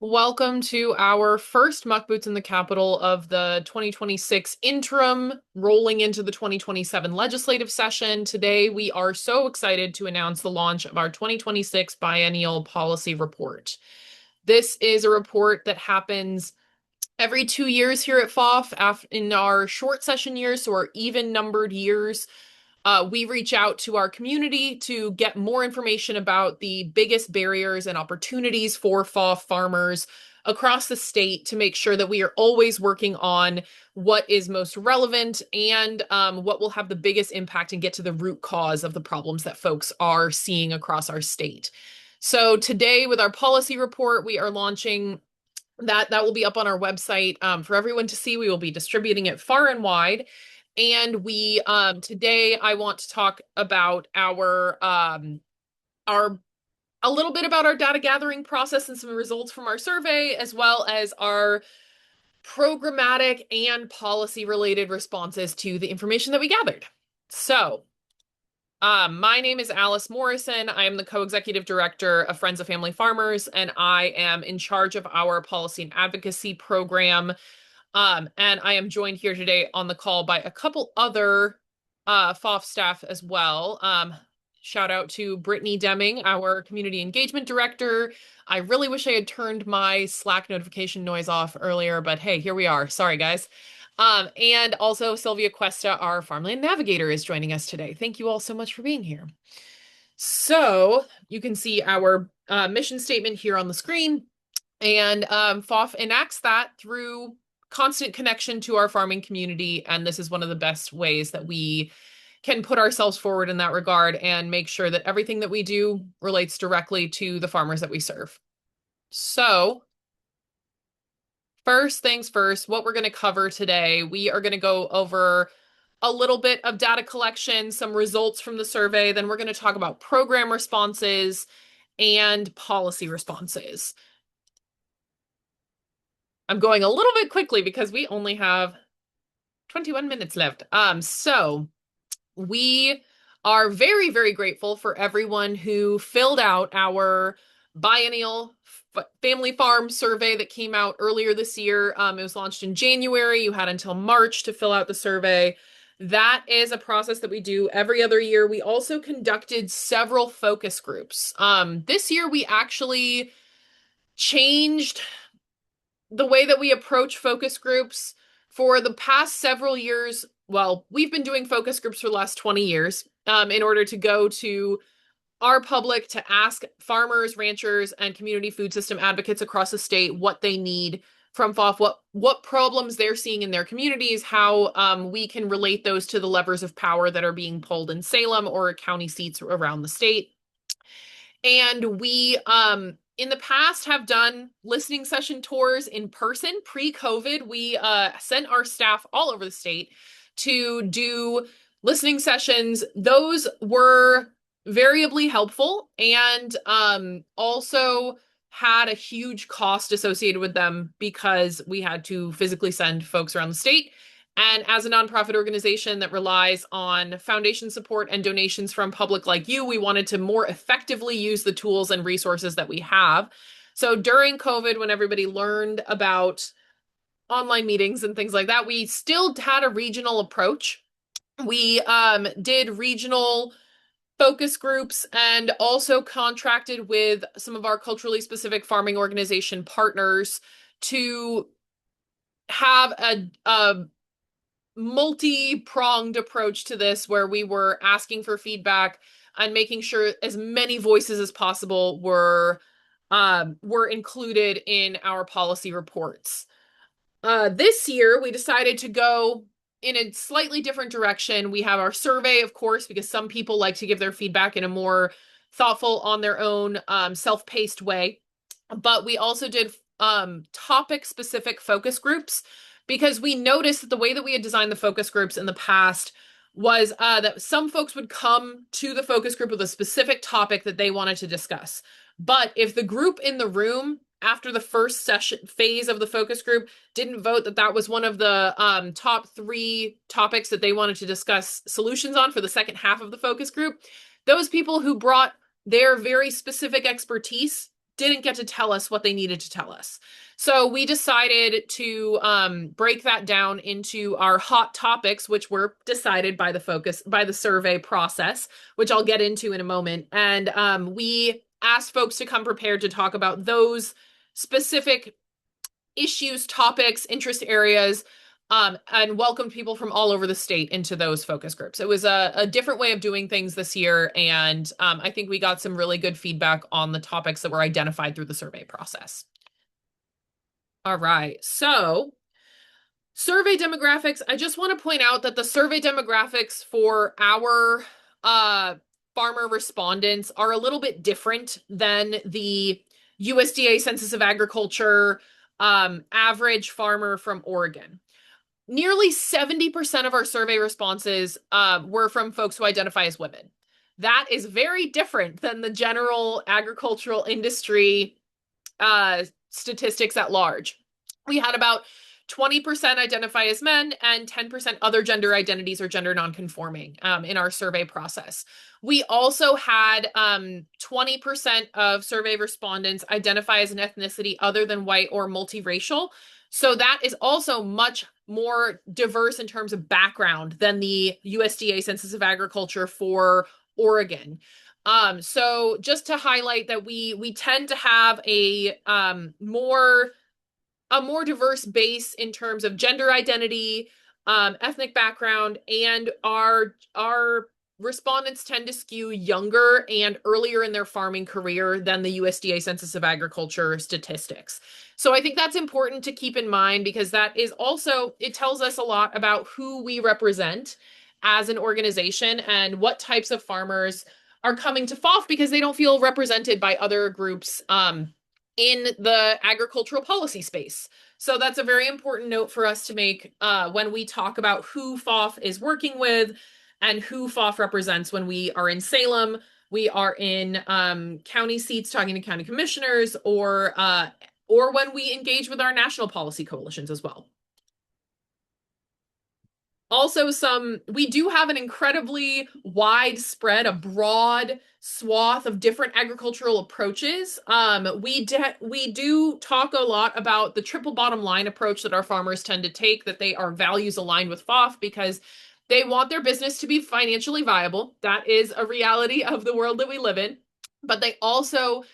Welcome to our first Muck Boots in the Capital of the 2026 interim, rolling into the 2027 legislative session. Today, we are so excited to announce the launch of our 2026 biennial policy report. This is a report that happens every 2 years here at FOF in our short session years, so our even numbered years. We reach out to our community to get more information about the biggest barriers and opportunities for FOF farmers across the state to make sure that we are always working on what is most relevant and what will have the biggest impact and get to the root cause of the problems that folks are seeing across our state. So today with our policy report, we are launching that will be up on our website for everyone to see. We will be distributing it far and wide. And we today I want to talk about our a little bit about our data gathering process and some results from our survey, as well as our programmatic and policy related responses to the information that we gathered. So, my name is Alice Morrison. I am the co-executive director of Friends of Family Farmers, and I am in charge of our policy and advocacy program. And I am joined here today on the call by a couple other FOF staff as well. Shout out to Brittany Deming, our community engagement director. I really wish I had turned my Slack notification noise off earlier, but hey, here we are. Sorry, guys. And also Sylvia Cuesta, our farmland navigator, is joining us today. Thank you all so much for being here. So you can see our mission statement here on the screen, and FOF enacts that through constant connection to our farming community, and this is one of the best ways that we can put ourselves forward in that regard and make sure that everything that we do relates directly to the farmers that we serve. So, first things first, what we're going to cover today, we are going to go over a little bit of data collection, some results from the survey, then we're going to talk about program responses and policy responses. I'm going a little bit quickly because we only have 21 minutes left. So we are very, very grateful for everyone who filled out our biennial family farm survey that came out earlier this year. It was launched in January. You had until March to fill out the survey. That is a process that we do every other year. We also conducted several focus groups. This year we actually changed the way that we approach focus groups. For the past several years, well, we've been doing focus groups for the last 20 years in order to go to our public to ask farmers, ranchers, and community food system advocates across the state what they need from FOF, what problems they're seeing in their communities, how we can relate those to the levers of power that are being pulled in Salem or county seats around the state. And we in the past have done listening session tours in person. Pre-COVID, we sent our staff all over the state to do listening sessions. Those were variably helpful and also had a huge cost associated with them because we had to physically send folks around the state. And as a nonprofit organization that relies on foundation support and donations from public like you, we wanted to more effectively use the tools and resources that we have. So during COVID, when everybody learned about online meetings and things like that, we still had a regional approach. We did regional focus groups and also contracted with some of our culturally specific farming organization partners to have a multi-pronged approach to this where we were asking for feedback and making sure as many voices as possible were included in our policy reports. This year, we decided to go in a slightly different direction. We have our survey, of course, because some people like to give their feedback in a more thoughtful, on their own, self-paced way. But we also did topic-specific focus groups because we noticed that the way that we had designed the focus groups in the past was that some folks would come to the focus group with a specific topic that they wanted to discuss. But if the group in the room after the first session phase of the focus group didn't vote that that was one of the top 3 topics that they wanted to discuss solutions on for the second half of the focus group, those people who brought their very specific expertise didn't get to tell us what they needed to tell us. So we decided to break that down into our hot topics, which were decided by the survey process, which I'll get into in a moment. And we asked folks to come prepared to talk about those specific issues, topics, interest areas, and welcomed people from all over the state into those focus groups. It was a different way of doing things this year, and I think we got some really good feedback on the topics that were identified through the survey process. All right, so survey demographics. I just want to point out that the survey demographics for our farmer respondents are a little bit different than the USDA Census of Agriculture average farmer from Oregon. Nearly 70% of our survey responses were from folks who identify as women. That is very different than the general agricultural industry statistics at large. We had about 20% identify as men and 10% other gender identities or gender nonconforming in our survey process. We also had 20% of survey respondents identify as an ethnicity other than white or multiracial. So that is also much more diverse in terms of background than the USDA Census of Agriculture for Oregon. So just to highlight that we tend to have a more diverse base in terms of gender identity, ethnic background, and our respondents tend to skew younger and earlier in their farming career than the USDA Census of Agriculture statistics. So I think that's important to keep in mind because that is also, it tells us a lot about who we represent as an organization and what types of farmers are coming to FOF because they don't feel represented by other groups in the agricultural policy space. So that's a very important note for us to make when we talk about who FOF is working with and who FOF represents when we are in Salem, we are in county seats talking to county commissioners, or when we engage with our national policy coalitions as well. Also, we do have an incredibly widespread, a broad swath of different agricultural approaches. We do talk a lot about the triple bottom line approach that our farmers tend to take, that they are values aligned with FOF because they want their business to be financially viable. That is a reality of the world that we live in. But they also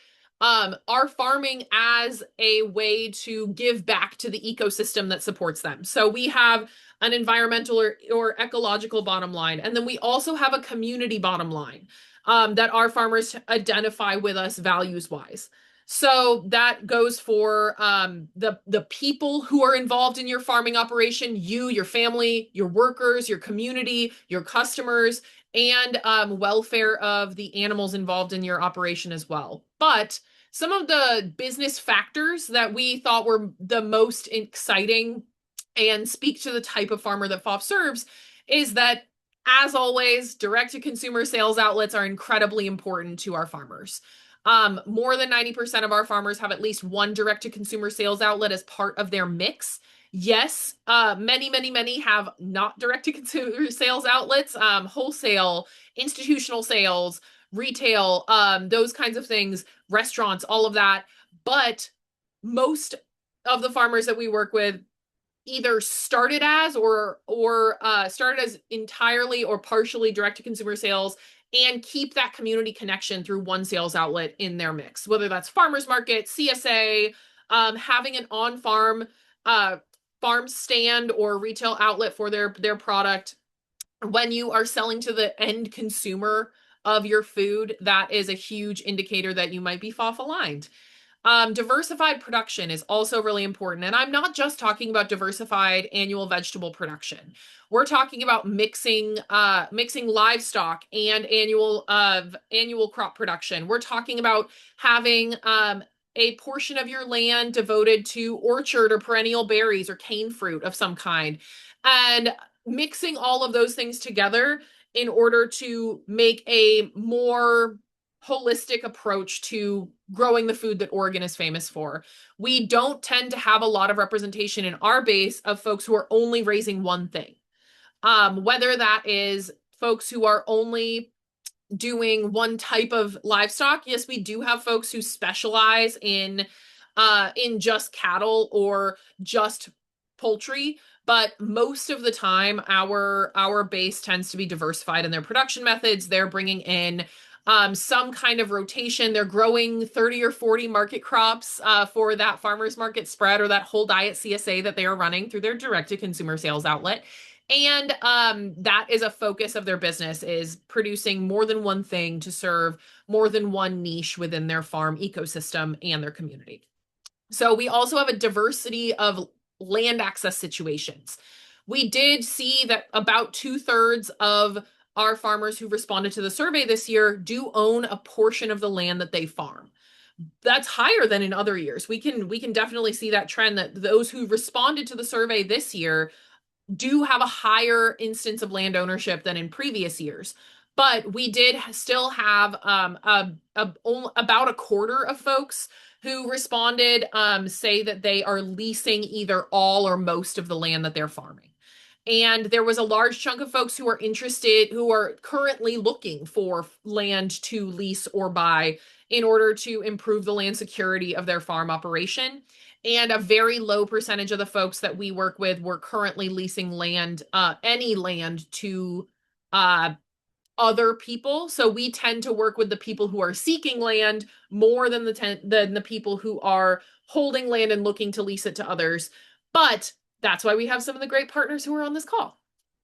are farming as a way to give back to the ecosystem that supports them. So we have an environmental or ecological bottom line. And then we also have a community bottom line that our farmers identify with us values-wise. So that goes for the people who are involved in your farming operation, you, your family, your workers, your community, your customers, and welfare of the animals involved in your operation as well. But some of the business factors that we thought were the most exciting and speak to the type of farmer that FOF serves is that, as always, direct-to-consumer sales outlets are incredibly important to our farmers. More than 90% of our farmers have at least one direct-to-consumer sales outlet as part of their mix. Yes, many have not direct-to-consumer sales outlets, wholesale, institutional sales, retail, those kinds of things, restaurants, all of that. But most of the farmers that we work with either started as or started as entirely or partially direct-to-consumer sales and keep that community connection through one sales outlet in their mix, whether that's farmers market, CSA, having an on-farm farm stand or retail outlet for their product. When you are selling to the end consumer of your food, that is a huge indicator that you might be FOF aligned. Diversified production is also really important. And I'm not just talking about diversified annual vegetable production. We're talking about mixing livestock and annual crop production. We're talking about having a portion of your land devoted to orchard or perennial berries or cane fruit of some kind, and mixing all of those things together in order to make a more holistic approach to growing the food that Oregon is famous for. We don't tend to have a lot of representation in our base of folks who are only raising one thing. Whether that is folks who are only doing one type of livestock. Yes, we do have folks who specialize in just cattle or just poultry, but most of the time our base tends to be diversified in their production methods. They're bringing in some kind of rotation. They're growing 30 or 40 market crops for that farmers market spread or that whole diet CSA that they are running through their direct to consumer sales outlet. And that is a focus of their business, is producing more than one thing to serve more than one niche within their farm ecosystem and their community. So we also have a diversity of land access situations. We did see that about 2/3 of our farmers who responded to the survey this year do own a portion of the land that they farm. That's higher than in other years. We can definitely see that trend, that those who responded to the survey this year do have a higher instance of land ownership than in previous years. But we did still have about a quarter of folks who responded say that they are leasing either all or most of the land that they're farming. And there was a large chunk of folks who are interested, who are currently looking for land to lease or buy in order to improve the land security of their farm operation. And a very low percentage of the folks that we work with were currently leasing land, any land, to other people. So we tend to work with the people who are seeking land more than the people who are holding land and looking to lease it to others. But that's why we have some of the great partners who are on this call.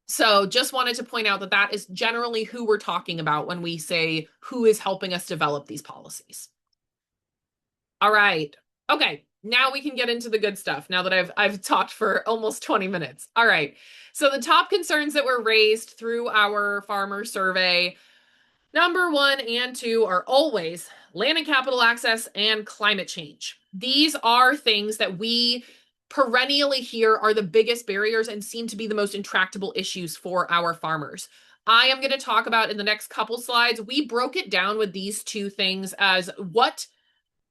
So just wanted to point out that that is generally who we're talking about when we say who is helping us develop these policies. All right. Okay. Now we can get into the good stuff, now that I've talked for almost 20 minutes. All right. So the top concerns that were raised through our farmer survey, number 1 and 2, are always land and capital access and climate change. These are things that we perennially hear are the biggest barriers and seem to be the most intractable issues for our farmers. I am going to talk about in the next couple slides. We broke it down with these two things as what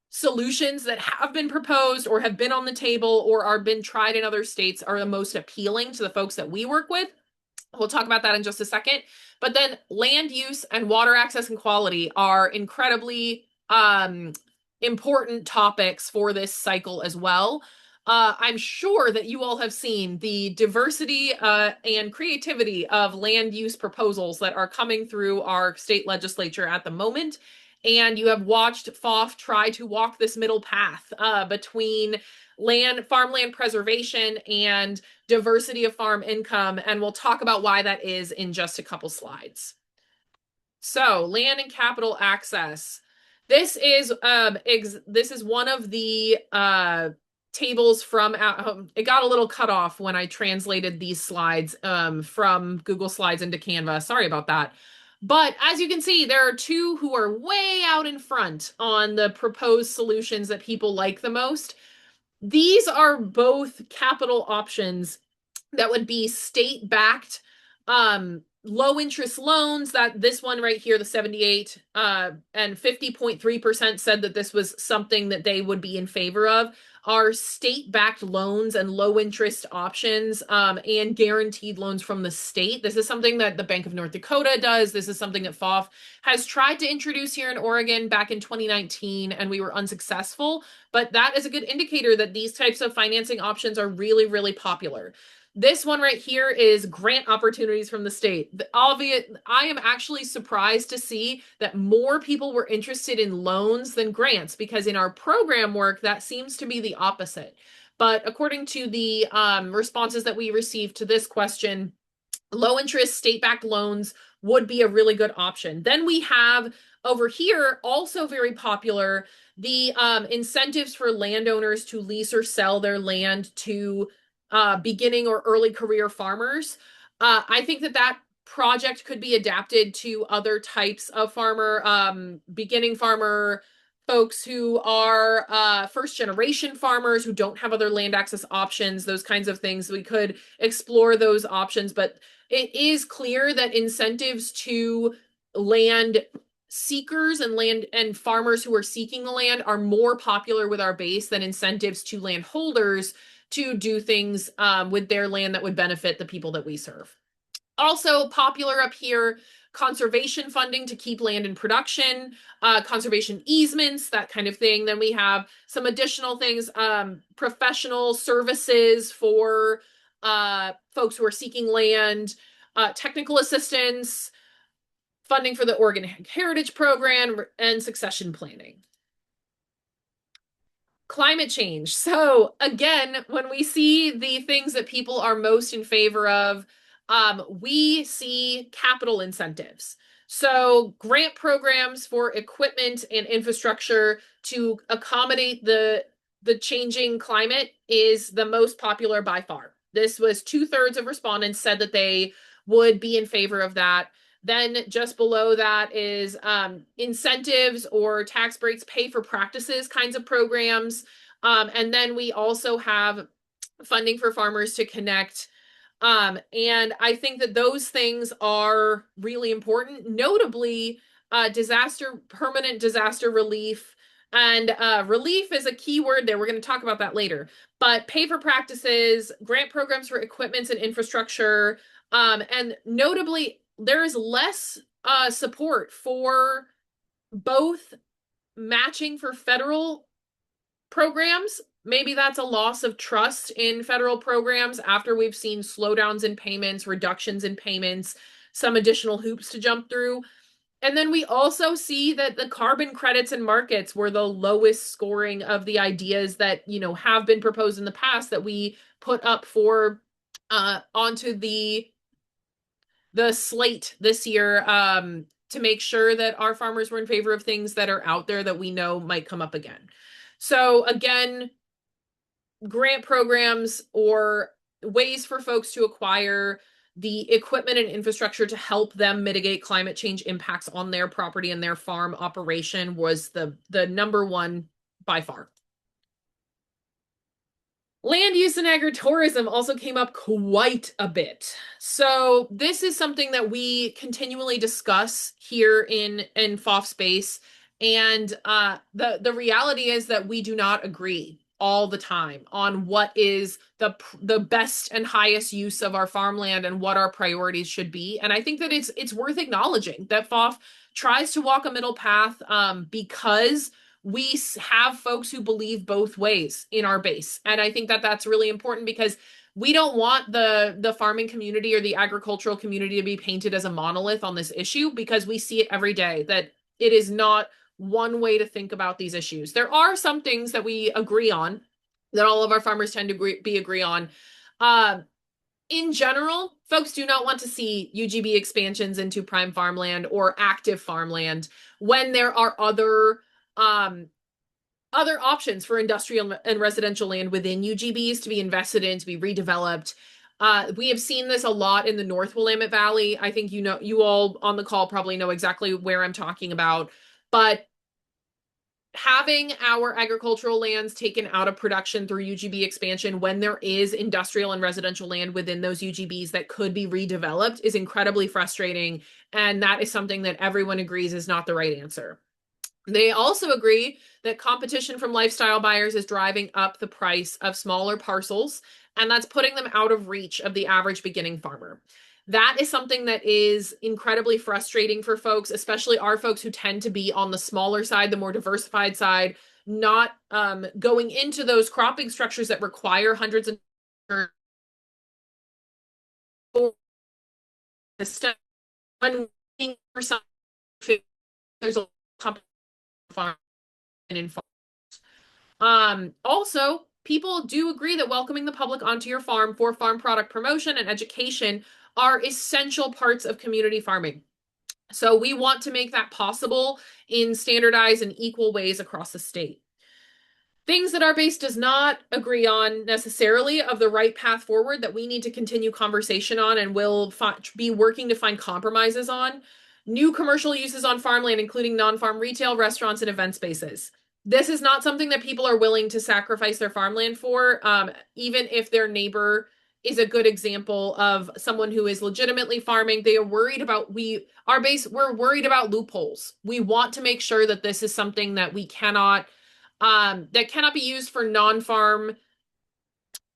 solutions that have been proposed or have been on the table or are been tried in other states are the most appealing to the folks that we work with. We'll talk about that in just a second. But then land use and water access and quality are incredibly important topics for this cycle as well. I'm sure that you all have seen the diversity and creativity of land use proposals that are coming through our state legislature at the moment. And you have watched FOF try to walk this middle path between farmland preservation and diversity of farm income. And we'll talk about why that is in just a couple slides. So land and capital access. This is one of the tables from, it got a little cut off when I translated these slides from Google Slides into Canva. Sorry about that. But as you can see, there are two who are way out in front on the proposed solutions that people like the most. These are both capital options that would be state-backed, low interest loans. That this one right here, the 78 and 50.3% said that this was something that they would be in favor of, are state-backed loans and low interest options and guaranteed loans from the state. This is something that the Bank of North Dakota does. This is something that FOF has tried to introduce here in Oregon back in 2019, and we were unsuccessful. But that is a good indicator that these types of financing options are really, really popular. This one right here is grant opportunities from the state. I am actually surprised to see that more people were interested in loans than grants, because in our program work, that seems to be the opposite. But according to the responses that we received to this question, low interest state-backed loans would be a really good option. Then we have over here, also very popular, the incentives for landowners to lease or sell their land to beginning or early career farmers. I think that project could be adapted to other types of farmer, beginning farmer folks who are first generation farmers who don't have other land access options, those kinds of things. We could explore those options, but it is clear that incentives to land seekers and farmers who are seeking the land are more popular with our base than incentives to landholders to do things with their land that would benefit the people that we serve. Also popular up here, conservation funding to keep land in production, conservation easements, that kind of thing. Then we have some additional things, professional services for folks who are seeking land, technical assistance, funding for the Oregon Heritage Program, and succession planning. Climate change. So again, when we see the things that people are most in favor of, we see capital incentives. So grant programs for equipment and infrastructure to accommodate the changing climate is the most popular by far. This was 2/3 of respondents said that they would be in favor of that. Then just below that is incentives or tax breaks, pay for practices kinds of programs. And then we also have funding for farmers to connect. And I think that those things are really important, notably permanent disaster relief. And relief is a key word there. We're going to talk about that later. But pay for practices, grant programs for equipments and infrastructure, and notably, there is less support for both matching for federal programs. Maybe that's a loss of trust in federal programs after we've seen slowdowns in payments, reductions in payments, some additional hoops to jump through. And then we also see that the carbon credits and markets were the lowest scoring of the ideas that, have been proposed in the past that we put up for onto the slate this year, to make sure that our farmers were in favor of things that are out there that we know might come up again. So again, grant programs or ways for folks to acquire the equipment and infrastructure to help them mitigate climate change impacts on their property and their farm operation was the number one by far. Land use and agritourism also came up quite a bit. So this is something that we continually discuss here in FOF space. And the reality is that we do not agree all the time on what is the best and highest use of our farmland and what our priorities should be. And I think that it's worth acknowledging that FOF tries to walk a middle path, because we have folks who believe both ways in our base. And I think that that's really important because we don't want the farming community or the agricultural community to be painted as a monolith on this issue, because we see it every day that it is not one way to think about these issues. There are some things that we agree on, that all of our farmers tend to agree on. In general, folks do not want to see UGB expansions into prime farmland or active farmland when there are other options for industrial and residential land within UGBs to be invested in, to be redeveloped. We have seen this a lot in the North Willamette Valley. I think you all on the call probably know exactly where I'm talking about. But having our agricultural lands taken out of production through UGB expansion when there is industrial and residential land within those UGBs that could be redeveloped is incredibly frustrating. And that is something that everyone agrees is not the right answer. They also agree that competition from lifestyle buyers is driving up the price of smaller parcels, and that's putting them out of reach of the average beginning farmer. That is something that is incredibly frustrating for folks, especially our folks who tend to be on the smaller side, the more diversified side, not going into those cropping structures that require hundreds of when for some there's a farm and also, people do agree that welcoming the public onto your farm for farm product promotion and education are essential parts of community farming. So we want to make that possible in standardized and equal ways across the state. Things that our base does not agree on necessarily of the right path forward that we need to continue conversation on and will be working to find compromises on. New commercial uses on farmland, including non-farm retail, restaurants, and event spaces. This is not something that people are willing to sacrifice their farmland for, even if their neighbor is a good example of someone who is legitimately farming. They are worried about we're worried about loopholes. We want to make sure that this is something that we cannot be used for non-farm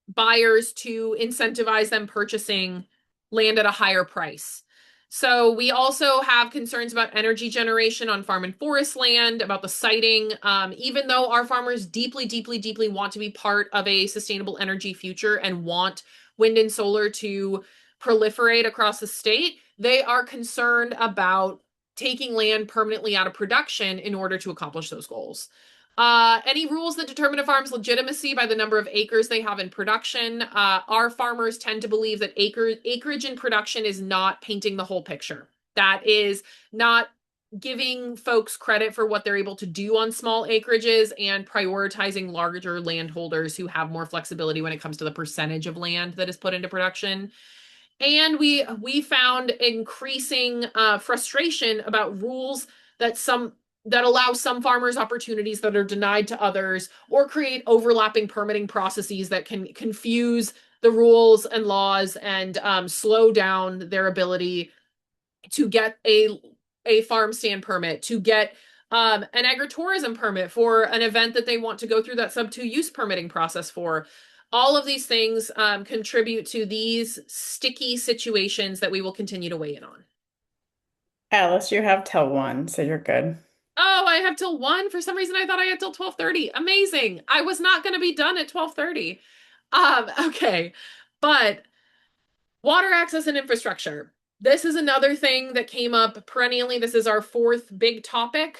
buyers to incentivize them purchasing land at a higher price. So we also have concerns about energy generation on farm and forest land, about the siting. Even though our farmers deeply, deeply, deeply want to be part of a sustainable energy future and want wind and solar to proliferate across the state, they are concerned about taking land permanently out of production in order to accomplish those goals. Any rules that determine a farm's legitimacy by the number of acres they have in production. Our farmers tend to believe that acreage in production is not painting the whole picture. That is not giving folks credit for what they're able to do on small acreages and prioritizing larger landholders who have more flexibility when it comes to the percentage of land that is put into production. And we found increasing frustration about rules that allow some farmers opportunities that are denied to others, or create overlapping permitting processes that can confuse the rules and laws and slow down their ability to get a farm stand permit, to get an agritourism permit for an event that they want to go through that sub 2 use permitting process for. All of these things contribute to these sticky situations that we will continue to weigh in on. Alice, you have till 1, so you're good. Oh, I have till 1. For some reason, I thought I had till 12:30. Amazing. I was not going to be done at 12:30. Okay. But water access and infrastructure. This is another thing that came up perennially. This is our fourth big topic.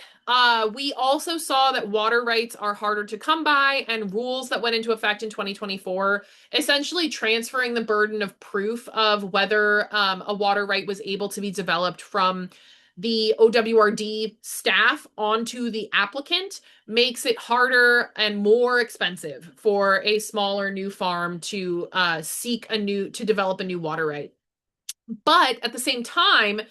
We also saw that water rights are harder to come by, and rules that went into effect in 2024, essentially transferring the burden of proof of whether a water right was able to be developed from the OWRD staff onto the applicant, makes it harder and more expensive for a smaller new farm to to develop a new water right. But at the same time,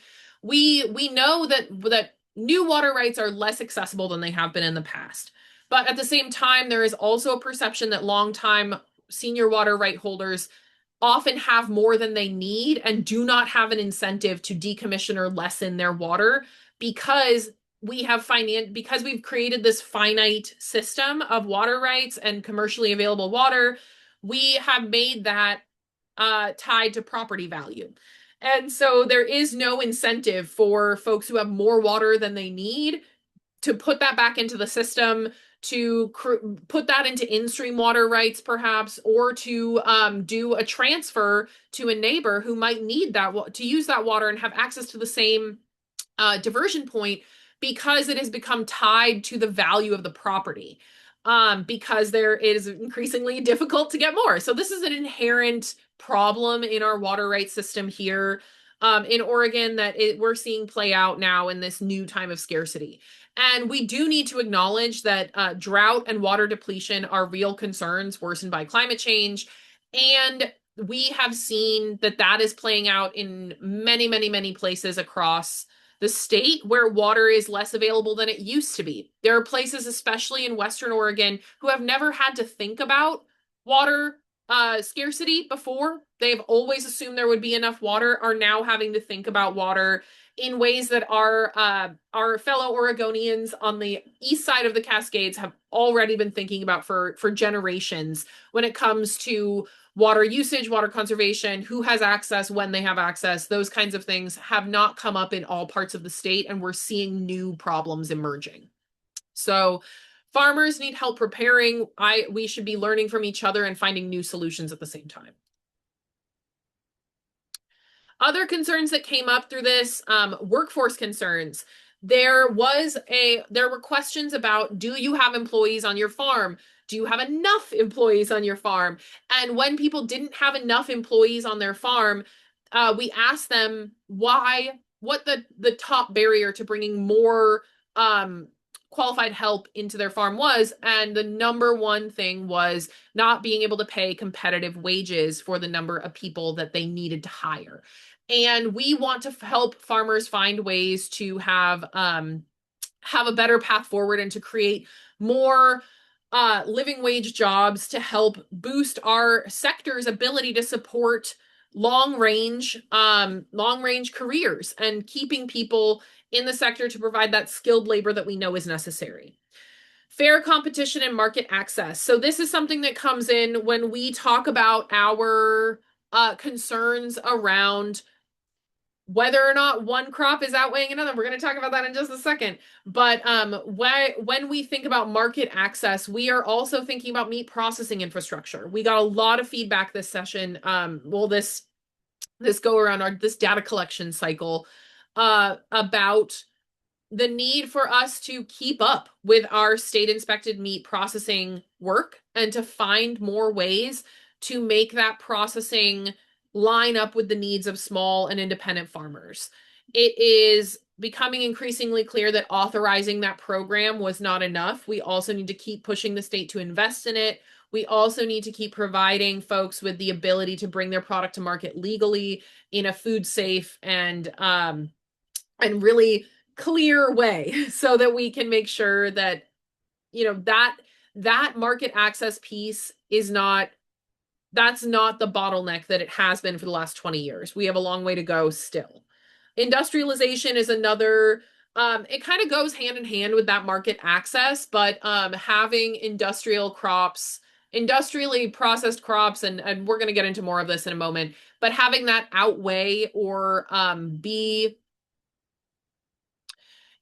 we know that new water rights are less accessible than they have been in the past. But at the same time, there is also a perception that longtime senior water right holders often have more than they need and do not have an incentive to decommission or lessen their water, because because we've created this finite system of water rights and commercially available water. We have made that tied to property value. And so there is no incentive for folks who have more water than they need to put that back into the system, to put that into in-stream water rights, perhaps, or to do a transfer to a neighbor who might need that to use that water and have access to the same diversion point, because it has become tied to the value of the property. Because there is increasingly difficult to get more. So this is an inherent problem in our water rights system here in Oregon that we're seeing play out now in this new time of scarcity. And we do need to acknowledge that drought and water depletion are real concerns worsened by climate change. And we have seen that that is playing out in many, many, many places across the state where water is less available than it used to be. There are places, especially in Western Oregon, who have never had to think about water scarcity before. They've always assumed there would be enough water, are now having to think about water in ways that our fellow Oregonians on the east side of the Cascades have already been thinking about for generations when it comes to water usage, water conservation, who has access, when they have access. Those kinds of things have not come up in all parts of the state, and we're seeing new problems emerging. So farmers need help preparing. We should be learning from each other and finding new solutions at the same time. Other concerns that came up through this, workforce concerns. There were questions about, do you have employees on your farm? Do you have enough employees on your farm? And when people didn't have enough employees on their farm, we asked them what the top barrier to bringing more qualified help into their farm was. And the number one thing was not being able to pay competitive wages for the number of people that they needed to hire. And we want to help farmers find ways to have a better path forward and to create more living wage jobs to help boost our sector's ability to support long range careers and keeping people in the sector to provide that skilled labor that we know is necessary. Fair competition and market access. So this is something that comes in when we talk about our concerns around whether or not one crop is outweighing another. We're going to talk about that in just a second. But when we think about market access, we are also thinking about meat processing infrastructure. We got a lot of feedback this session. This go around this data collection cycle about the need for us to keep up with our state inspected meat processing work and to find more ways to make that processing line up with the needs of small and independent farmers. It is becoming increasingly clear that authorizing that program was not enough. We also need to keep pushing the state to invest in it. We also need to keep providing folks with the ability to bring their product to market legally in a food safe and really clear way so that we can make sure that that market access piece is not that's not the bottleneck that it has been for the last 20 years. We have a long way to go still. Industrialization is another it kind of goes hand in hand with that market access, but having industrial crops, industrially processed crops, and we're going to get into more of this in a moment, but having that outweigh or be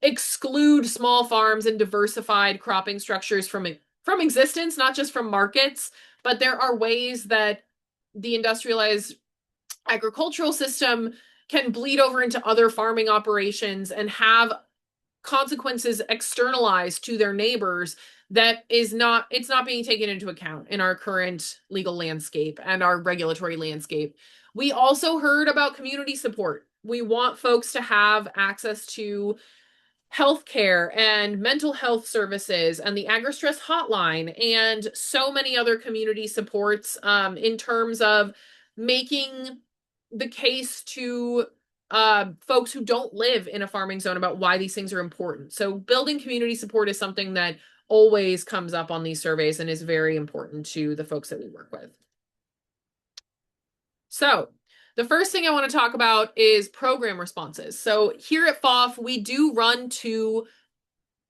exclude small farms and diversified cropping structures from existence, not just from markets, but there are ways that the industrialized agricultural system can bleed over into other farming operations and have consequences externalized to their neighbors that is not it's not being taken into account in our current legal landscape and our regulatory landscape. We also heard about community support. We want folks to have access to healthcare and mental health services and the agri-stress hotline and so many other community supports in terms of making the case to folks who don't live in a farming zone about why these things are important. So building community support is something that always comes up on these surveys and is very important to the folks that we work with. So the first thing I want to talk about is program responses. So here at FOF, we do run two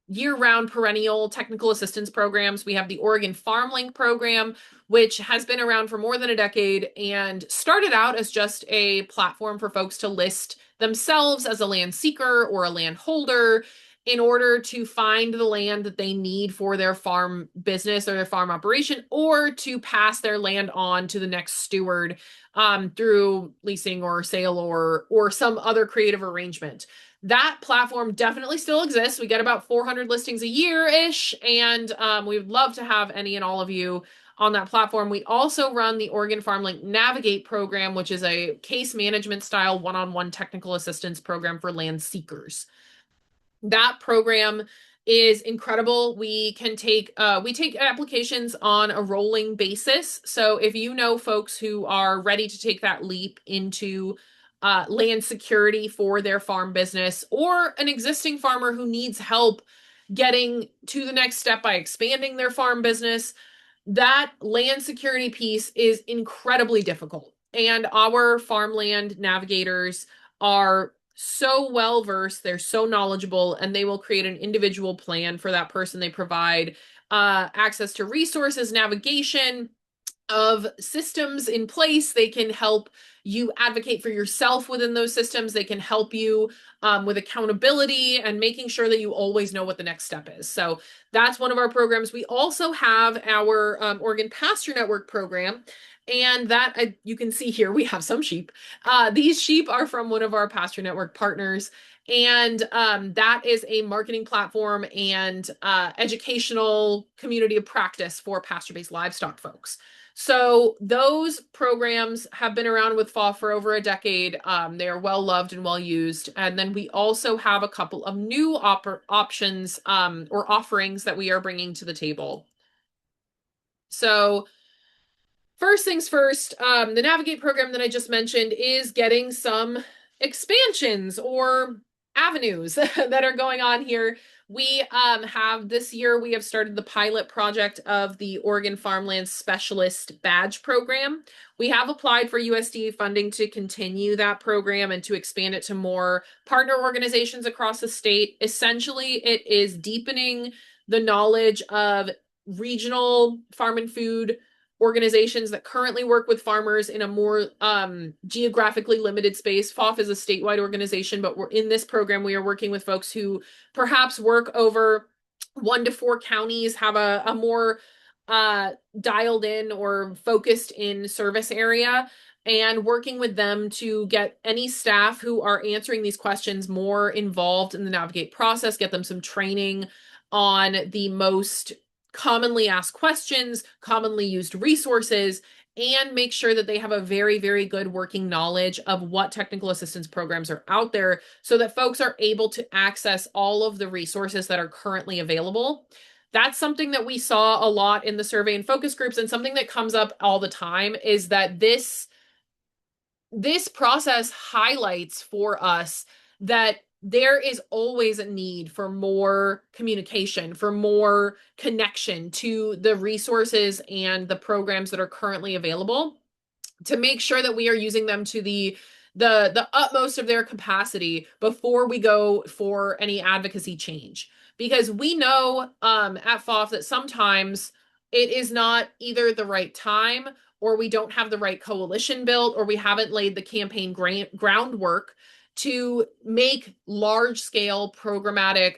year-round perennial technical assistance programs. We have the Oregon FarmLink program, which has been around for more than a decade and started out as just a platform for folks to list themselves as a land seeker or a land holder in order to find the land that they need for their farm business or their farm operation, or to pass their land on to the next steward through leasing or sale or some other creative arrangement. That platform definitely still exists. We get about 400 listings a year-ish, and we would love to have any and all of you on that platform. We also run the Oregon FarmLink Navigate program, which is a case management style one-on-one technical assistance program for land seekers. That program is incredible. We take applications on a rolling basis. So if you know folks who are ready to take that leap into land security for their farm business, or an existing farmer who needs help getting to the next step by expanding their farm business, that land security piece is incredibly difficult. And our farmland navigators are so well versed, they're so knowledgeable, and they will create an individual plan for that person. They provide access to resources, navigation of systems in place. They can help you advocate for yourself within those systems. They can help you with accountability and making sure that you always know what the next step is. So that's one of our programs. We also have our Oregon Pasture Network program. And that you can see here, we have some sheep. These sheep are from one of our Pasture Network partners. And that is a marketing platform and educational community of practice for pasture-based livestock folks. So those programs have been around with FAW for over a decade. They are well loved and well used. And then we also have a couple of new options or offerings that we are bringing to the table. So first things first, the Navigate program that I just mentioned is getting some expansions or avenues that are going on here. We have this year, we have started the pilot project of the Oregon Farmland Specialist Badge Program. We have applied for USDA funding to continue that program and to expand it to more partner organizations across the state. Essentially, it is deepening the knowledge of regional farm and food organizations that currently work with farmers in a more geographically limited space. FOF is a statewide organization, but we're in this program. We are working with folks who perhaps work over 1 to 4 counties, have a more dialed in or focused in service area, and working with them to get any staff who are answering these questions more involved in the navigate process, get them some training on the most commonly asked questions, commonly used resources, and make sure that they have a very, very good working knowledge of what technical assistance programs are out there so that folks are able to access all of the resources that are currently available. That's something that we saw a lot in the survey and focus groups, and something that comes up all the time is that this process highlights for us that there is always a need for more communication, for more connection to the resources and the programs that are currently available to make sure that we are using them to the utmost of their capacity before we go for any advocacy change. Because we know at FOF that sometimes it is not either the right time, or we don't have the right coalition built, or we haven't laid the campaign groundwork to make large scale programmatic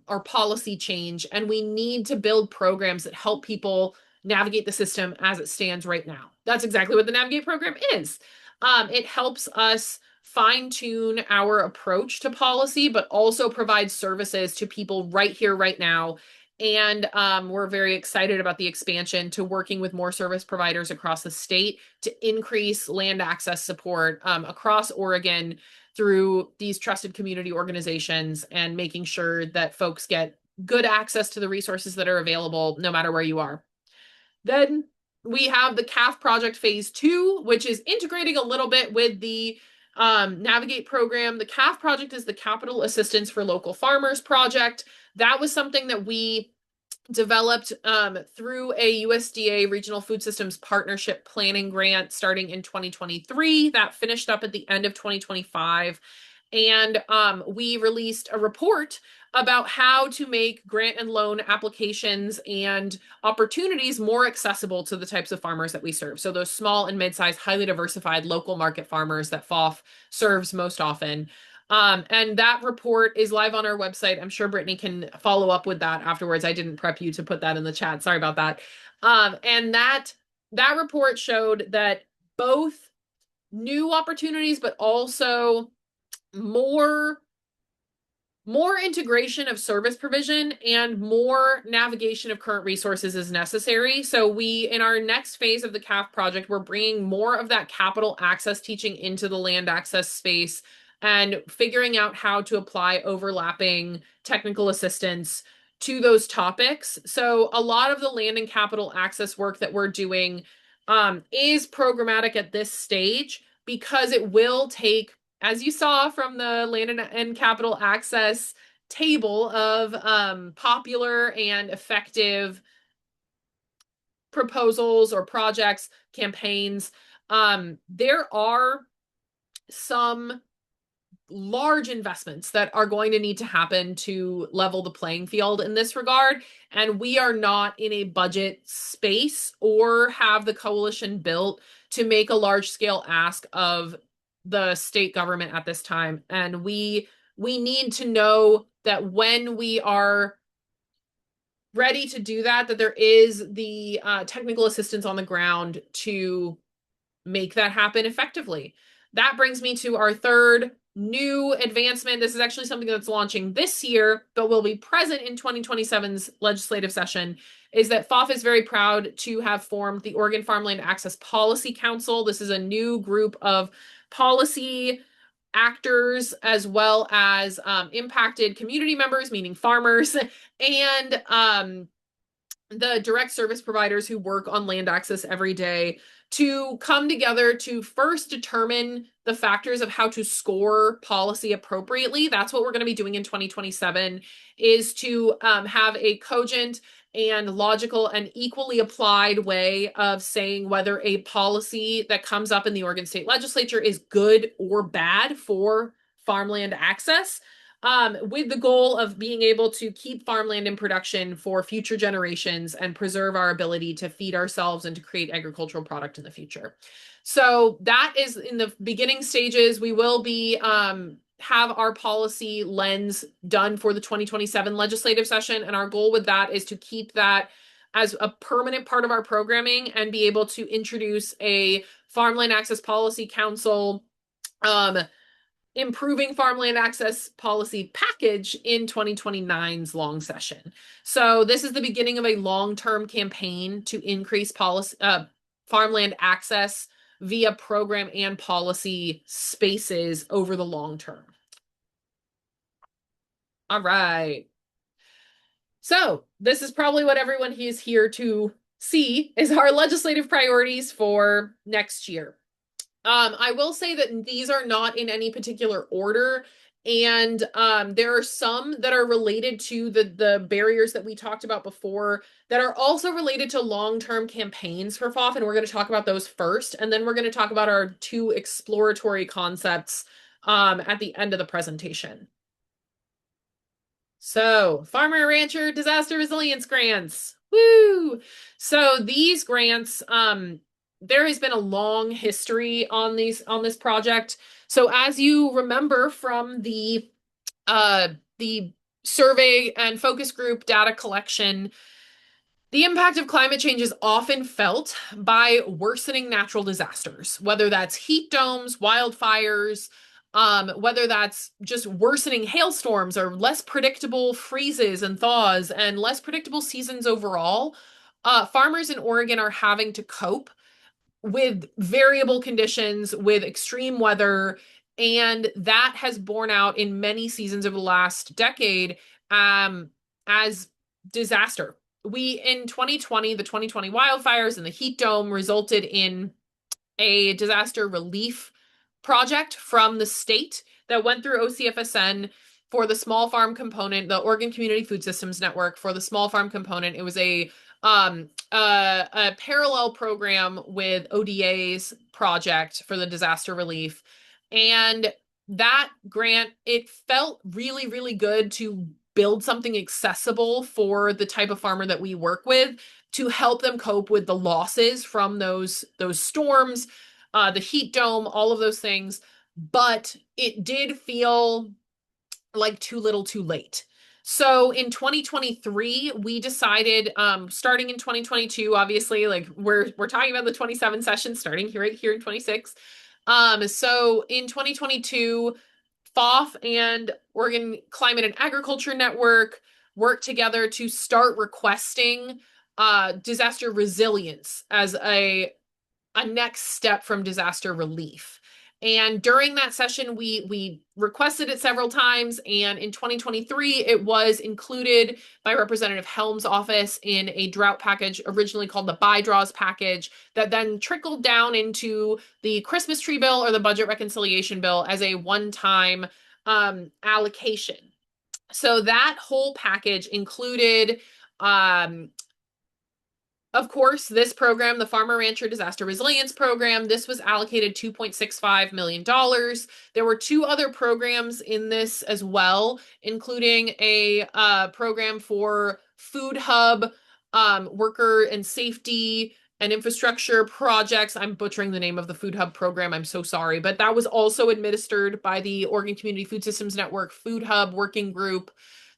or policy change. And we need to build programs that help people navigate the system as it stands right now. That's exactly what the Navigate program is. It helps us fine tune our approach to policy, but also provide services to people right here, right now. And we're very excited about the expansion to working with more service providers across the state to increase land access support across Oregon through these trusted community organizations, and making sure that folks get good access to the resources that are available no matter where you are. Then we have the CAF project phase 2, which is integrating a little bit with the Navigate program. The CAF project is the Capital Assistance for Local Farmers project. That was something that we developed through a USDA Regional Food Systems Partnership Planning Grant starting in 2023. That finished up at the end of 2025. And we released a report about how to make grant and loan applications and opportunities more accessible to the types of farmers that we serve. So those small and mid-sized, highly diversified local market farmers that FOF serves most often. And that report is live on our website. I'm sure Brittany can follow up with that afterwards. I didn't prep you to put that in the chat. Sorry about that. And that report showed that both new opportunities, but also more integration of service provision and more navigation of current resources is necessary. So we, in our next phase of the CAF project, we're bringing more of that capital access teaching into the land access space and figuring out how to apply overlapping technical assistance to those topics. So a lot of the land and capital access work that we're doing is programmatic at this stage, because it will take, as you saw from the land and capital access table of popular and effective proposals or projects, campaigns, there are some large investments that are going to need to happen to level the playing field in this regard. And we are not in a budget space or have the coalition built to make a large scale ask of the state government at this time. And we need to know that when we are ready to do that, that there is the technical assistance on the ground to make that happen effectively. That brings me to our third new advancement. This is actually something that's launching this year, but will be present in 2027's legislative session, is that FOF is very proud to have formed the Oregon Farmland Access Policy Council. This is a new group of policy actors, as well as impacted community members, meaning farmers, and the direct service providers who work on land access every day, to come together to first determine the factors of how to score policy appropriately. That's what we're going to be doing in 2027, is to have a cogent and logical and equally applied way of saying whether a policy that comes up in the Oregon State Legislature is good or bad for farmland access. with the goal of being able to keep farmland in production for future generations and preserve our ability to feed ourselves and to create agricultural product in the future. So that is in the beginning stages. We will be have our policy lens done for the 2027 legislative session, and our goal with that is to keep that as a permanent part of our programming and be able to introduce a farmland access policy council um, improving farmland access policy package in 2029's long session. So this is the beginning of a long-term campaign to increase policy farmland access via program and policy spaces over the long term. All right. So this is probably what everyone is here to see is our legislative priorities for next year. I will say that these are not in any particular order, and there are some that are related to the barriers that we talked about before that are also related to long-term campaigns for FOF, and we're going to talk about those first, and then we're going to talk about our two exploratory concepts at the end of the presentation. So, Farmer Rancher Disaster Resilience Grants. Woo! So these grants, there has been a long history on this project. So as you remember from the survey and focus group data collection, the impact of climate change is often felt by worsening natural disasters, whether that's heat domes, wildfires, whether that's just worsening hailstorms or less predictable freezes and thaws and less predictable seasons overall. Farmers in Oregon are having to cope with variable conditions, with extreme weather, and that has borne out in many seasons over the last decade as disaster. In 2020, the 2020 wildfires and the heat dome resulted in a disaster relief project from the state that went through OCFSN for the small farm component, the Oregon Community Food Systems Network for the small farm component. It was a parallel program with ODA's project for the disaster relief. And that grant, it felt really, really good to build something accessible for the type of farmer that we work with to help them cope with the losses from those storms, the heat dome, all of those things. But it did feel like too little too late. So in 2023, we decided, starting in 2022, obviously, like we're talking about the 27 session starting right here in 26. So in 2022, FOF and Oregon Climate and Agriculture Network worked together to start requesting disaster resilience as a next step from disaster relief. And during that session, we requested it several times. And in 2023, it was included by Representative Helm's office in a drought package originally called the Buy Draws package that then trickled down into the Christmas tree bill or the budget reconciliation bill as a one-time allocation. So that whole package included of course, this program, the Farmer Rancher Disaster Resilience Program, this was allocated $2.65 million. There were two other programs in this as well, including a program for Food Hub, worker and safety and infrastructure projects. I'm butchering the name of the Food Hub program. I'm so sorry. But that was also administered by the Oregon Community Food Systems Network Food Hub Working Group.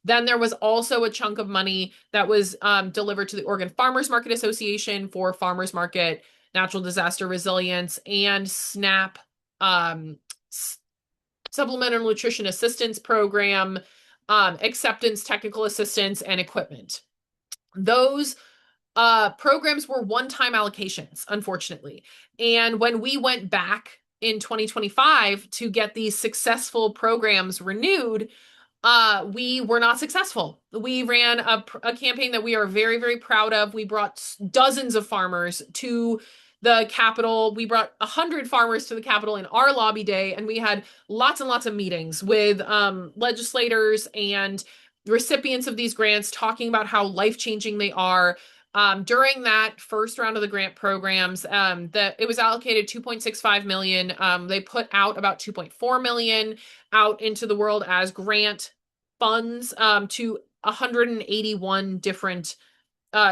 Then there was also a chunk of money that was delivered to the Oregon Farmers Market Association for farmers market, natural disaster resilience, and SNAP Supplemental Nutrition Assistance Program, acceptance, technical assistance, and equipment. Those programs were one-time allocations, unfortunately. And when we went back in 2025 to get these successful programs renewed, we were not successful. We ran a campaign that we are very, very proud of. We brought dozens of farmers to the Capitol. We brought 100 farmers to the Capitol in our lobby day, and we had lots and lots of meetings with legislators and recipients of these grants talking about how life-changing they are. During that first round of the grant programs, it was allocated $2.65 million. They put out about $2.4 million out into the world as grant funds to 181 different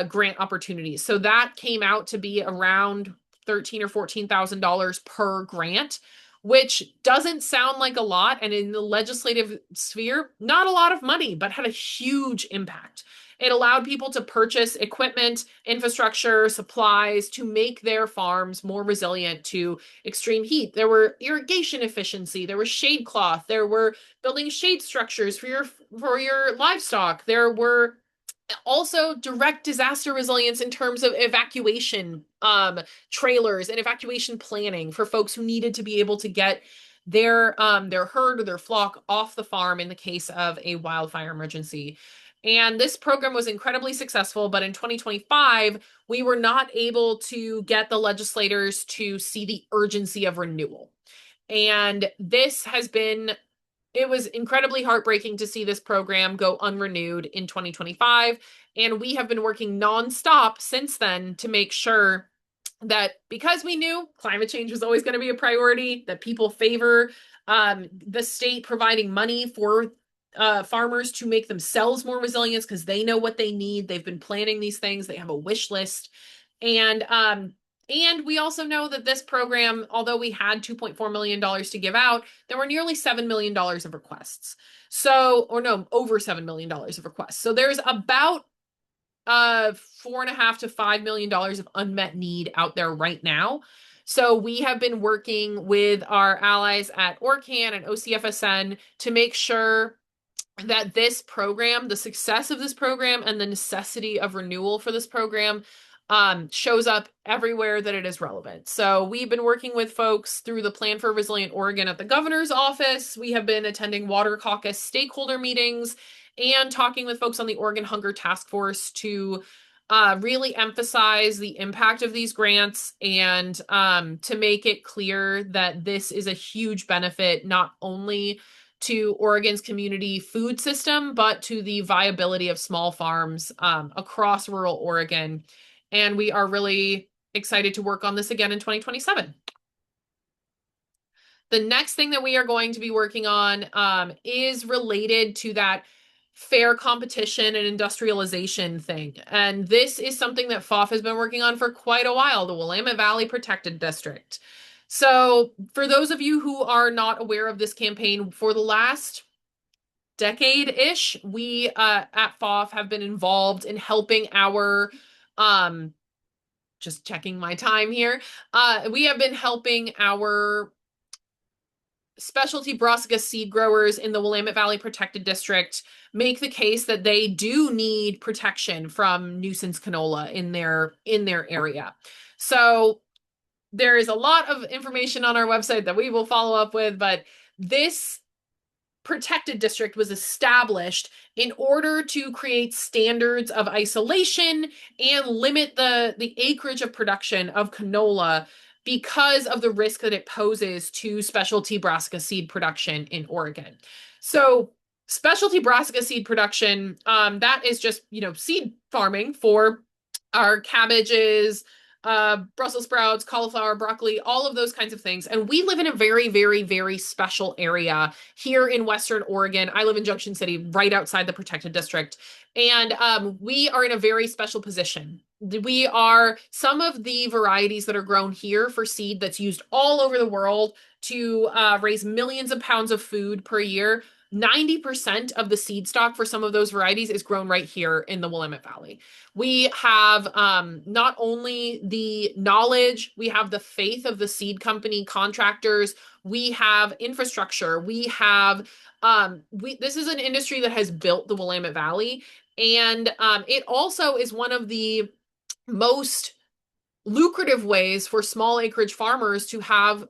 grant opportunities. So that came out to be around 13 or $14,000 per grant, which doesn't sound like a lot. And in the legislative sphere, not a lot of money, but had a huge impact. It allowed people to purchase equipment, infrastructure, supplies to make their farms more resilient to extreme heat. There were irrigation efficiency, there was shade cloth, there were building shade structures for your livestock. There were also direct disaster resilience in terms of evacuation trailers and evacuation planning for folks who needed to be able to get their herd or their flock off the farm in the case of a wildfire emergency. And this program was incredibly successful, but in 2025, we were not able to get the legislators to see the urgency of renewal. And this has been it was incredibly heartbreaking to see this program go unrenewed in 2025. And we have been working nonstop since then to make sure that because we knew climate change was always going to be a priority, that people favor the state providing money for farmers to make themselves more resilient because they know what they need. They've been planning these things. They have a wish list. And we also know that this program, although we had $2.4 million to give out, there were nearly $7 million of requests. So, or no, over $7 million of requests. So there's about $4.5 to $5 million of unmet need out there right now. So we have been working with our allies at ORCAN and OCFSN to make sure that this program, the success of this program and the necessity of renewal for this program shows up everywhere that it is relevant. So we've been working with folks through the Plan for Resilient Oregon at the governor's office. We have been attending Water Caucus stakeholder meetings and talking with folks on the Oregon Hunger Task Force to really emphasize the impact of these grants and to make it clear that this is a huge benefit, not only to Oregon's community food system, but to the viability of small farms across rural Oregon. And we are really excited to work on this again in 2027. The next thing that we are going to be working on is related to that fair competition and industrialization thing. And this is something that FOF has been working on for quite a while, the Willamette Valley Protected District. So for those of you who are not aware of this campaign, for the last decade-ish, we at FOF have been involved in helping our just checking my time here. We have been helping our specialty brassica seed growers in the Willamette Valley Protected District make the case that they do need protection from nuisance canola in their area. So there is a lot of information on our website that we will follow up with, but this protected district was established in order to create standards of isolation and limit the acreage of production of canola because of the risk that it poses to specialty brassica seed production in Oregon. So specialty brassica seed production, that is just, seed farming for our cabbages, Brussels sprouts, cauliflower, broccoli, all of those kinds of things. And we live in a very, very, very special area here in Western Oregon. I live in Junction City, right outside the protected district. And we are in a very special position. We are some of the varieties that are grown here for seed that's used all over the world to raise millions of pounds of food per year. 90% of the seed stock for some of those varieties is grown right here in the Willamette Valley. We have not only the knowledge, we have the faith of the seed company contractors, we have infrastructure, we have, this is an industry that has built the Willamette Valley, and it also is one of the most lucrative ways for small acreage farmers to have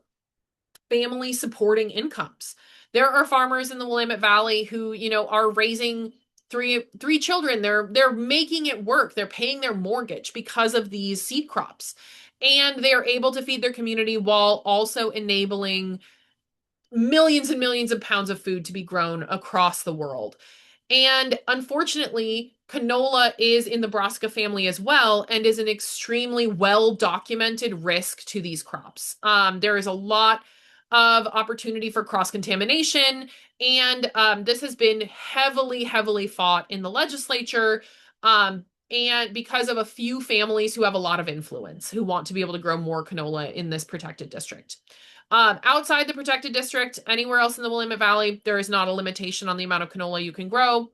family supporting incomes. There are farmers in the Willamette Valley who, are raising three children. They're making it work. They're paying their mortgage because of these seed crops. And they are able to feed their community while also enabling millions and millions of pounds of food to be grown across the world. And unfortunately, canola is in the brassica family as well and is an extremely well-documented risk to these crops. There is a lot of opportunity for cross-contamination. And this has been heavily, heavily fought in the legislature. And because of a few families who have a lot of influence, who want to be able to grow more canola in this protected district. Outside the protected district, anywhere else in the Willamette Valley, there is not a limitation on the amount of canola you can grow.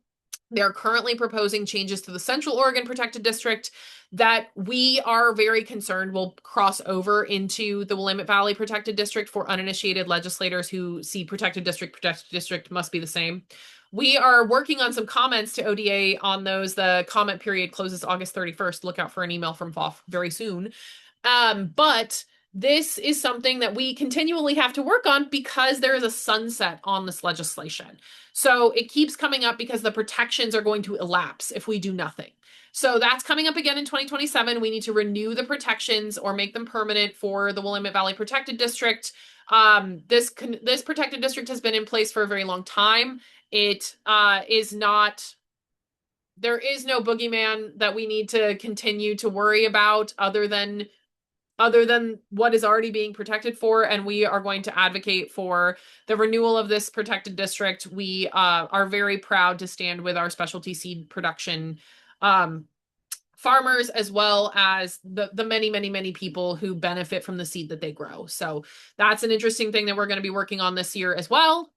They're currently proposing changes to the Central Oregon Protected District that we are very concerned will cross over into the Willamette Valley Protected District for uninitiated legislators who see protected district must be the same. We are working on some comments to ODA on those. The comment period closes August 31st. Look out for an email from FOF very soon. But this is something that we continually have to work on because there is a sunset on this legislation. So it keeps coming up because the protections are going to elapse if we do nothing. So that's coming up again in 2027. We need to renew the protections or make them permanent for the Willamette Valley Protected District. This protected district has been in place for a very long time. It is not. There is no boogeyman that we need to continue to worry about other than what is already being protected for, and we are going to advocate for the renewal of this protected district. We are very proud to stand with our specialty seed production farmers, as well as the many people who benefit from the seed that they grow. So that's an interesting thing that we're going to be working on this year as well.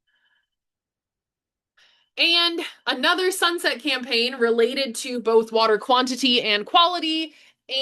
And another sunset campaign related to both water quantity and quality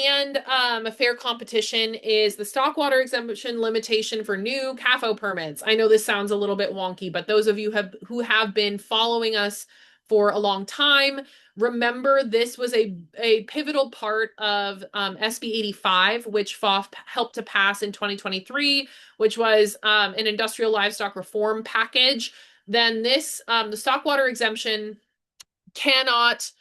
and a fair competition is the stock water exemption limitation for new CAFO permits. I know this sounds a little bit wonky, but those of you who have been following us for a long time, remember this was a pivotal part of SB 85, which FOF helped to pass in 2023, which was an industrial livestock reform package. Then this, the stock water exemption cannot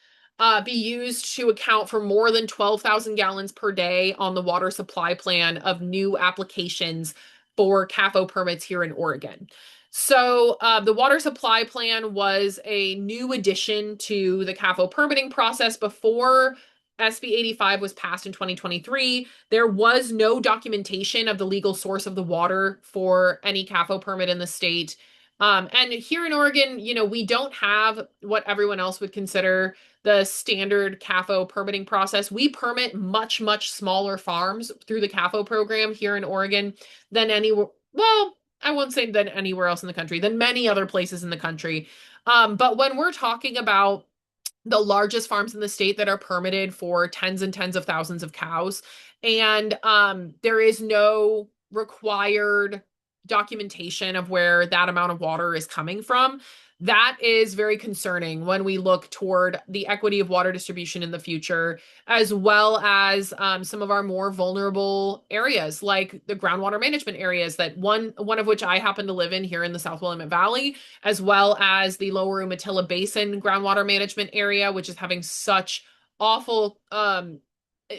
be used to account for more than 12,000 gallons per day on the water supply plan of new applications for CAFO permits here in Oregon. So the water supply plan was a new addition to the CAFO permitting process before SB 85 was passed in 2023. There was no documentation of the legal source of the water for any CAFO permit in the state. And here in Oregon, we don't have what everyone else would consider the standard CAFO permitting process. We permit much, much smaller farms through the CAFO program here in Oregon than anywhere. Well, I won't say than anywhere else in the country, than many other places in the country. But when we're talking about the largest farms in the state that are permitted for tens and tens of thousands of cows, and there is no required documentation of where that amount of water is coming from, that is very concerning when we look toward the equity of water distribution in the future, as well as some of our more vulnerable areas, like the groundwater management areas, that one of which I happen to live in here in the South Willamette Valley, as well as the Lower Umatilla Basin groundwater management area, which is having such awful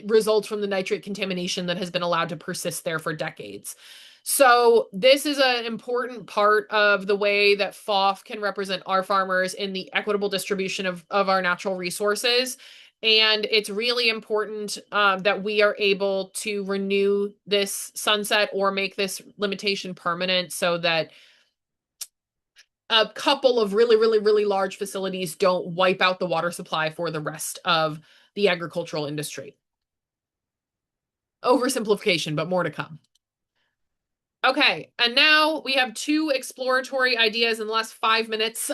results from the nitrate contamination that has been allowed to persist there for decades. So this is an important part of the way that FOF can represent our farmers in the equitable distribution of our natural resources. And it's really important that we are able to renew this sunset or make this limitation permanent so that a couple of really large facilities don't wipe out the water supply for the rest of the agricultural industry. Oversimplification, but more to come. Okay, and now we have two exploratory ideas in the last 5 minutes.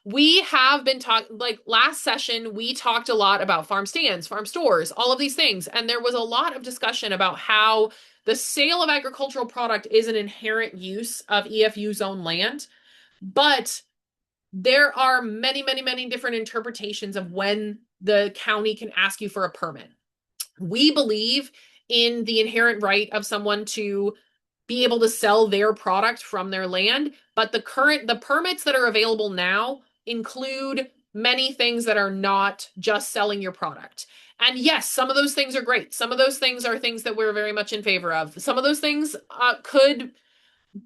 We have been talking, like last session, we talked a lot about farm stands, farm stores, all of these things. And there was a lot of discussion about how the sale of agricultural product is an inherent use of EFU zone land. But there are many different interpretations of when the county can ask you for a permit. We believe in the inherent right of someone to be able to sell their product from their land, but the permits that are available now include many things that are not just selling your product. And yes, some of those things are great. Some of those things are things that we're very much in favor of. Some of those things could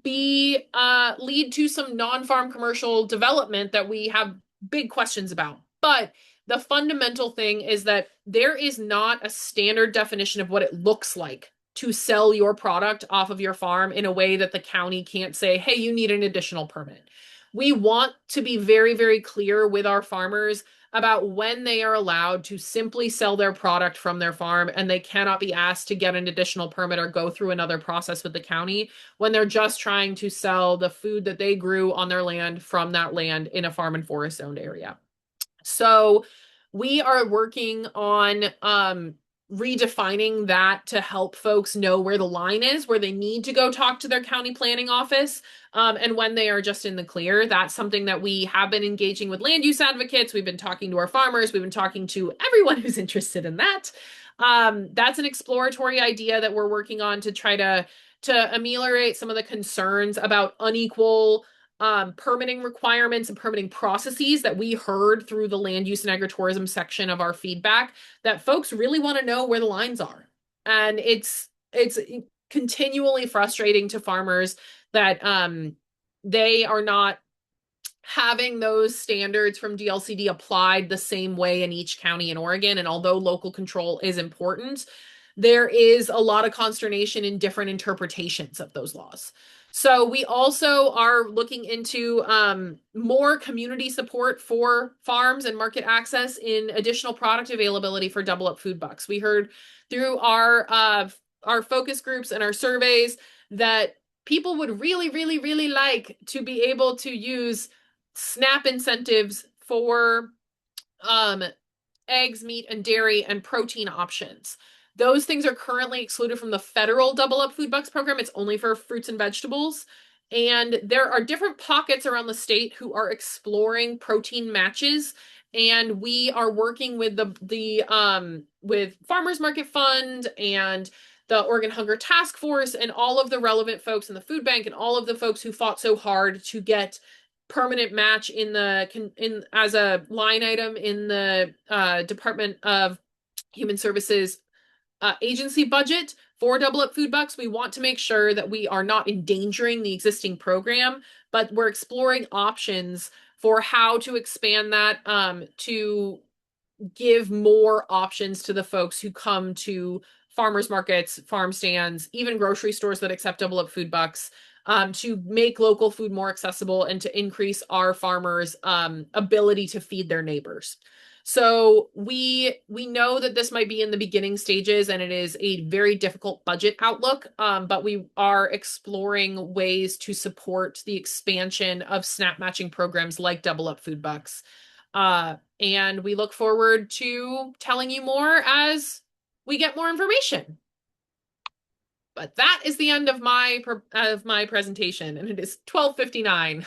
be lead to some non-farm commercial development that we have big questions about. But the fundamental thing is that there is not a standard definition of what it looks like to sell your product off of your farm in a way that the county can't say, hey, you need an additional permit. We want to be very, very clear with our farmers about when they are allowed to simply sell their product from their farm and they cannot be asked to get an additional permit or go through another process with the county when they're just trying to sell the food that they grew on their land from that land in a farm and forest zoned area. So we are working on redefining that to help folks know where the line is, where they need to go talk to their county planning office, and when they are just in the clear. That's something that we have been engaging with land use advocates. We've been talking to our farmers. We've been talking to everyone who's interested in that. That's an exploratory idea that we're working on to try to ameliorate some of the concerns about unequal permitting requirements and permitting processes that we heard through the land use and agritourism section of our feedback, that folks really want to know where the lines are. And it's continually frustrating to farmers that they are not having those standards from DLCD applied the same way in each county in Oregon. And although local control is important, there is a lot of consternation in different interpretations of those laws. So we also are looking into more community support for farms and market access in additional product availability for Double Up Food Bucks. We heard through our focus groups and our surveys that people would really, really, really like to be able to use SNAP incentives for eggs, meat, and dairy and protein options. Those things are currently excluded from the federal Double Up Food Bucks program. It's only for fruits and vegetables. And there are different pockets around the state who are exploring protein matches. And we are working with the with Farmers Market Fund and the Oregon Hunger Task Force and all of the relevant folks in the food bank and all of the folks who fought so hard to get permanent match in as a line item in the Department of Human Services agency budget for Double Up Food Bucks. We want to make sure that we are not endangering the existing program, but we're exploring options for how to expand that to give more options to the folks who come to farmers markets, farm stands, even grocery stores that accept Double Up Food Bucks, to make local food more accessible and to increase our farmers' ability to feed their neighbors. So we know that this might be in the beginning stages and it is a very difficult budget outlook, but we are exploring ways to support the expansion of SNAP matching programs like Double Up Food Bucks. And we look forward to telling you more as we get more information. But that is the end of my presentation, and it is 12:59.